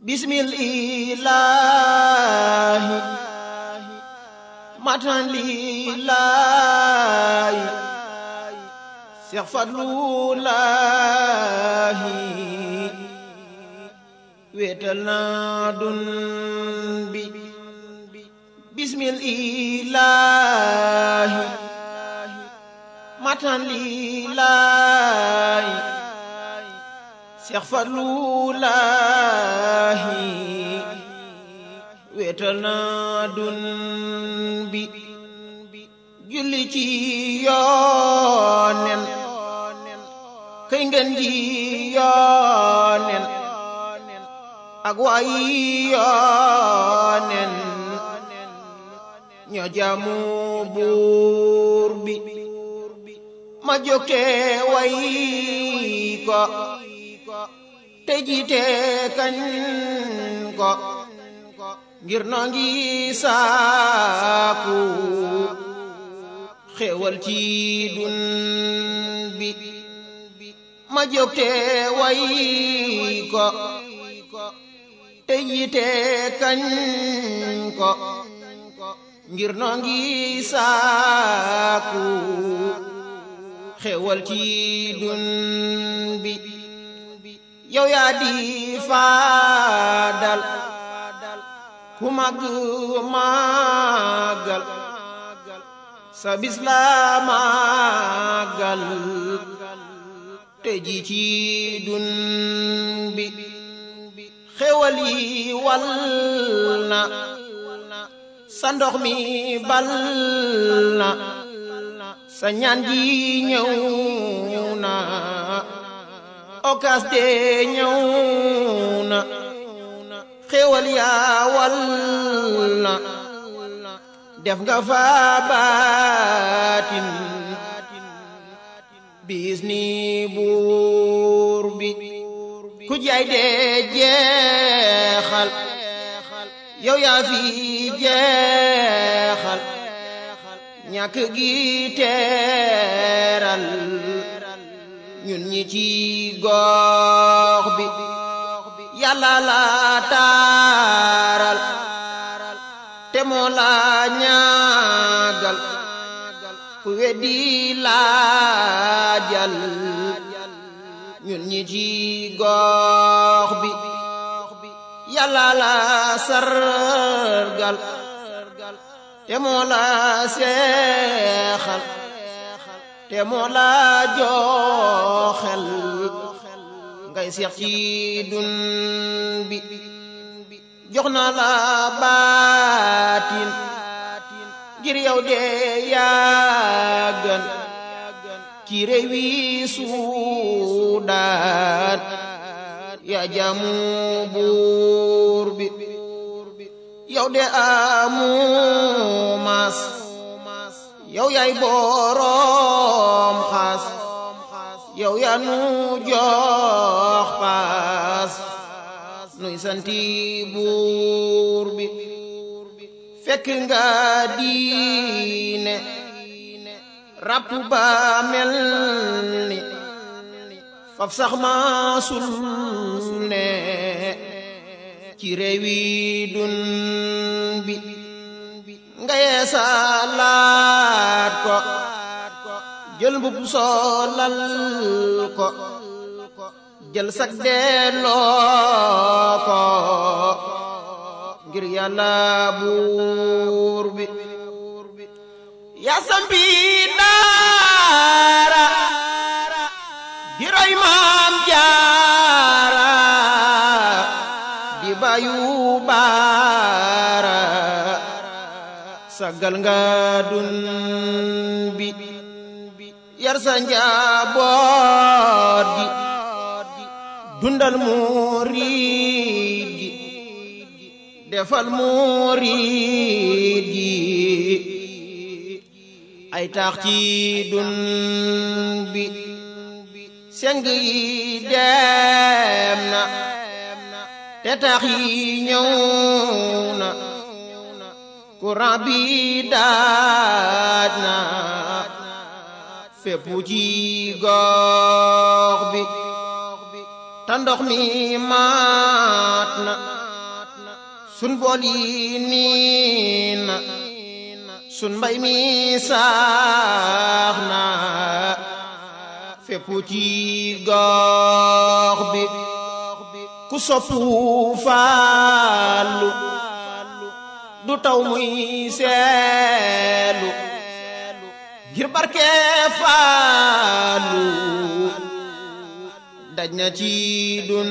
bismillaahi matan lillaahi Seex Fadlulaahi wéetal naa dun bi bismillaahi matan lillaahi Seex Fadlulaahi wéetal naa dun bi julli ci yoonen kay ngeen ji yoonen ak waay yoonen ñoo jaamu buur bi ma jógte way ko te jiite kañ ko ngir noo ngi saaku xéewal ci dun bi ma jógte way ko te jiite kañ ko ngir noo ngi saaku xéewal ci dun bi yow yaa di faadal ku màgg màggal sa bis la màggal te ji ci dun bi xéwal yi wal na sa ndox mi bal na sa ñaan ji ñëw na okas de ñëw na xéwal yaa wal na def nga fa baatin bis ni buur bi ku jaay de jeexal yow yaa fi jeexal ñàkk gi teeral ñun ñi ci gox bi yàlla la taaral te moo la ñaagal ku weddi laajal ñun ñi ci gox bi yàlla la sargal te moo la seexal te moo la joxel ngay seex ci dun bi jox na la baatin ngir yow de yàggan ci réewi Suudaan yaa jaamu buur bi yow de amu maas yow yaay boroom xaas yow yaa nu jox paas nuy santi buur bi fekk nga diine ràpp ba mel ni faf sax maasul ne ci réewi dun bi nga yeesalaat ko jël mbubb solal ko jël sag delloo ko ngir yàlla buur bi yaa sampi daara di roy maam jaara di bayu baara sagal nga dun bi yar sa njaboot gi dundal murid gi defal murid gi ay taax ci dun bi seng yi dem na te taax yi ñëw na courant bi daaj na fépp ci gox bi ta ndox mi maat na sun bool yi niin na sun mbay mi saax na fépp ci gox bi ku soppu Faalu du taw muy seelu ngir barke Faalu daj na ci dun